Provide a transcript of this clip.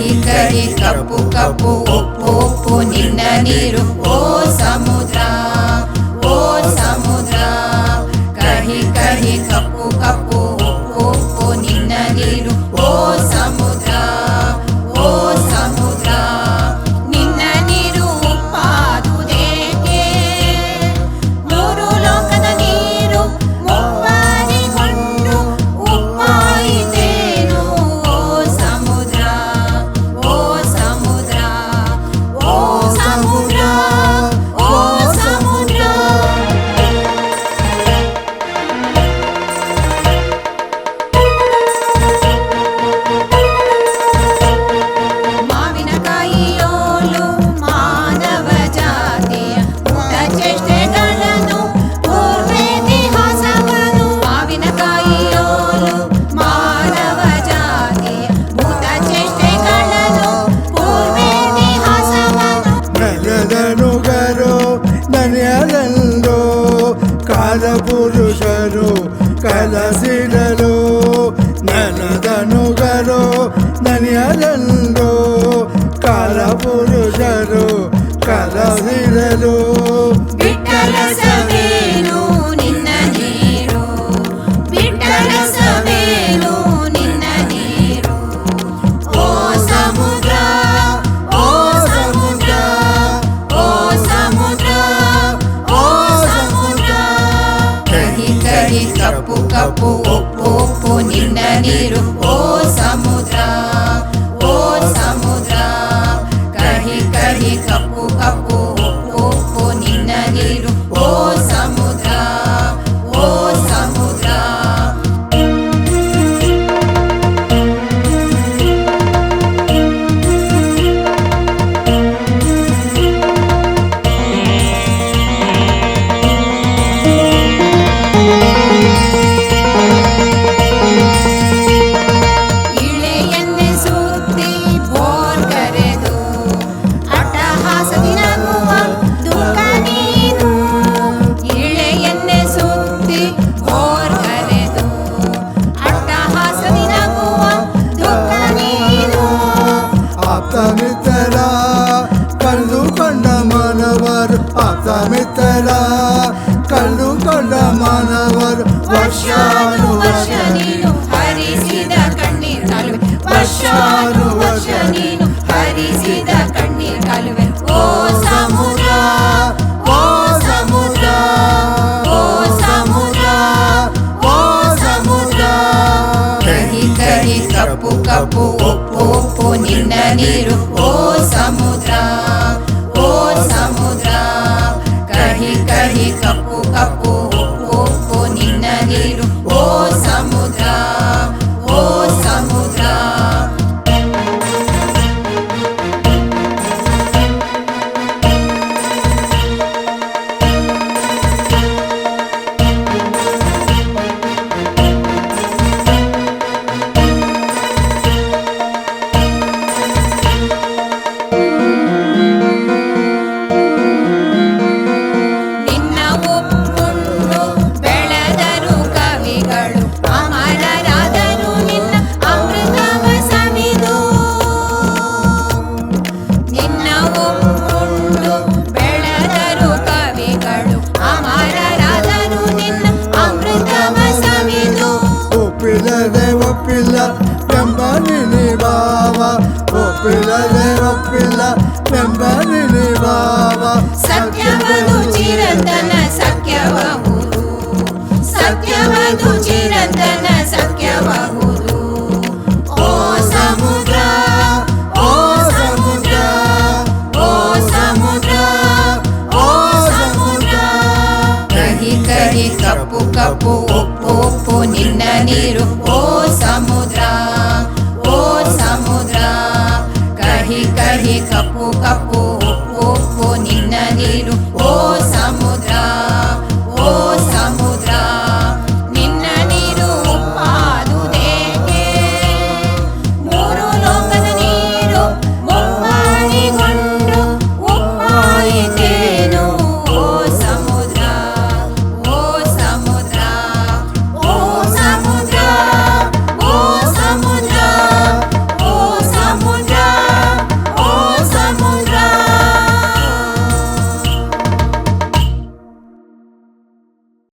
ಕಹಿ ಕಹಿ ಕಪ್ಪು ಕಪ್ಪು ಉಪ್ಪು ಉಪ್ಪು ನಿನ್ನ ನೀರು ಓ ಸಮುದ್ರ ಓ ಸಮುದ್ರ ಕಹಿ ಕಹಿ ಕಪ್ಪು ಕಪ್ಪು ಉಪ್ಪು ಉಪ್ಪು ನಿನ್ನ ನೀರು ಓ ಸಮುದ್ರ ಓ ಸಮುದ್ರ ನಿನ್ನ ನೀರು ಉಪ್ಪಾದುದೇಕೆ ಮೂರು ಲೋಕದ ನೀರು ಮುಪ್ಪಾರಿಕೊಂಡು ಉಪ್ಪಾಯಿತೇನು ಓ ಸಮುದ್ರ ಓ ಸಮುದ್ರ ಓ ಸಮುದ್ರ ಓ ಸಮುದ್ರ ಮಾವಿನಕಾಯಿಯೋಲು ಮಾನವ ಜಾತಿಯ ಪುಟ್ಟ ಚೇಷ್ಟೆಗಳನ್ನು ಪೂರ್ವೇತಿಹಾಸವನ್ನು ಮಾವಿನಕಾಯಿಯೋಲು ಮಾನವ ಜಾತಿಯ ಪುಟ್ಟ ಚೇಷ್ಟೆಗಳನ್ನು ಪೂರ್ವೇತಿಹಾಸವನ್ನು ನೆಲದನುಗರು ನನೆಯಲೆಂದು ಕಾಲಪುರುಷರು ಕಲಸಿಡಲು ನೆಲದನುಗರು ನನೆಯಲೆಂದು ಕಾಲಪುರುಷರು ಕಲಸಿಡಲು ಬಿಟ್ಟರಸವೇನು ನಿನ್ನ ನೀರು ಬಿಟ್ಟರಸವೇನು ನಿನ್ನ ನೀರು ಓ ಸಮುದ್ರ ಓ ಸಮುದ್ರ ಓ ಸಮುದ್ರ ಓ ಸಮುದ್ರ ಕಹಿ ಕಹಿ ಕಪ್ಪು ಕಪ್ಪು ಉಪ್ಪು ಉಪ್ಪು ನಿನ್ನ ನೀರು ಓ ಸಮುದ್ರ ಓ ಸಮುದ್ರ ಕಹಿ ಕಹಿ ಕಪ್ಪು ಕಪ್ಪು ಉಪ್ಪು ಉಪ್ಪು ನಿನ್ನ ನೀರು ಓ ಸಮುದ್ರ ಓ ಸಮುದ್ರ ಇಳೆಯನ್ನೇ ಸುತ್ತಿ ಬೋರ್ ಕರೆದು ಅಟ್ಟಹಾಸದಿ ನಗುವ ದುಃಖ ನೀನು ಇಳೆಯನ್ನೇ ಸುತ್ತಿ ಬೋರ್ ಕರೆದು ಅಟ್ಟಹಾಸದಿ ನಗುವ ದುಃಖ ನೀನು ಆಪ್ತ ಮಿತ್ರ ಕಳೆದುಕೊಂಡ ಮಾನವರು ಆಪ್ತ ಮಿತ್ರ ಕಳೆದುಕೊಂಡ ಮಾನವರು ವರ್ಷಾನುವರ್ಷ ನೀನು ಹರಿಸಿದ ಕಣ್ಣೀರ್ ಕಾಲುವೆ ವರ್ಷಾನುವರ್ಷ ನೀನು ಹರಿಸಿದ ಕಣ್ಣೀರ್ ಕಾಲುವೆ ಓ ಸಮುದ್ರ ಓ ಸಮುದ್ರ ಓ ಸಮುದ್ರ ಓ ಸಮುದ್ರ ಕಹಿ ಕಹಿ ಕಪ್ಪು ಕಪ್ಪು ಉಪ್ಪು ಉಪ್ಪು ನಿನ್ನ ನೀರು ಓ ಸಮುದ್ರ ಓ ಸಮುದ್ರ ಕಹಿ ಕಹಿ ಕಪ್ಪು ಕಪ್ಪು ಉಪ್ಪು ಉಪ್ಪು ನಿನ್ನ ನೀರು ಓ ಸಮುದ್ರ ಓ ಸಮುದ್ರ ನಿನ್ನ ಉಪ್ಪುಂಡು ಬೆಳೆದರು ಕವಿಗಳು ಅಮರರಾದರು ನಿನ್ನ ಅಮೃತವ ಸವಿದು ನಿನ್ನ ಉಪ್ಪುಂಡು ಬೆಳೆದರು ಕವಿಗಳು ಅಮರರಾದರು ನಿನ್ನ ಅಮೃತವ ಸವಿದು ಒಪ್ಪಿಲ್ಲದೆ ಒಪ್ಪಿಲ್ಲ ಎಂಬ ನಿನಿಭಾವ ಒಪ್ಪಿಲ್ಲದೆ ಒಪ್ಪಿಲ್ಲ ಎಂಬ ನಿನಿಭಾವ ಸತ್ಯವದು ಚಿರಂತನ ಸತ್ಯಬಹುದು ಸತ್ಯವದು ಚಿರಂತನ ಸತ್ಯಬಹುದು ಓ ಸಮುದ್ರ ಓ ಸಮುದ್ರ ಓ ಸಮುದ್ರ ಓ ಸಮುದ್ರ ಕಹಿ ಕಹಿ ಕಪ್ಪು ಕಪ್ಪು ಉಪ್ಪು ಉಪ್ಪು ನಿನ್ನ ನೀರು ಓ ಸಮುದ್ರ ಓ ಸಮುದ್ರ ಕಹಿ ಕಹಿ ಕಪ್ಪು ಕಪ್ಪು ಉಪ್ಪು ಉಪ್ಪು ನಿನ್ನ ನೀರು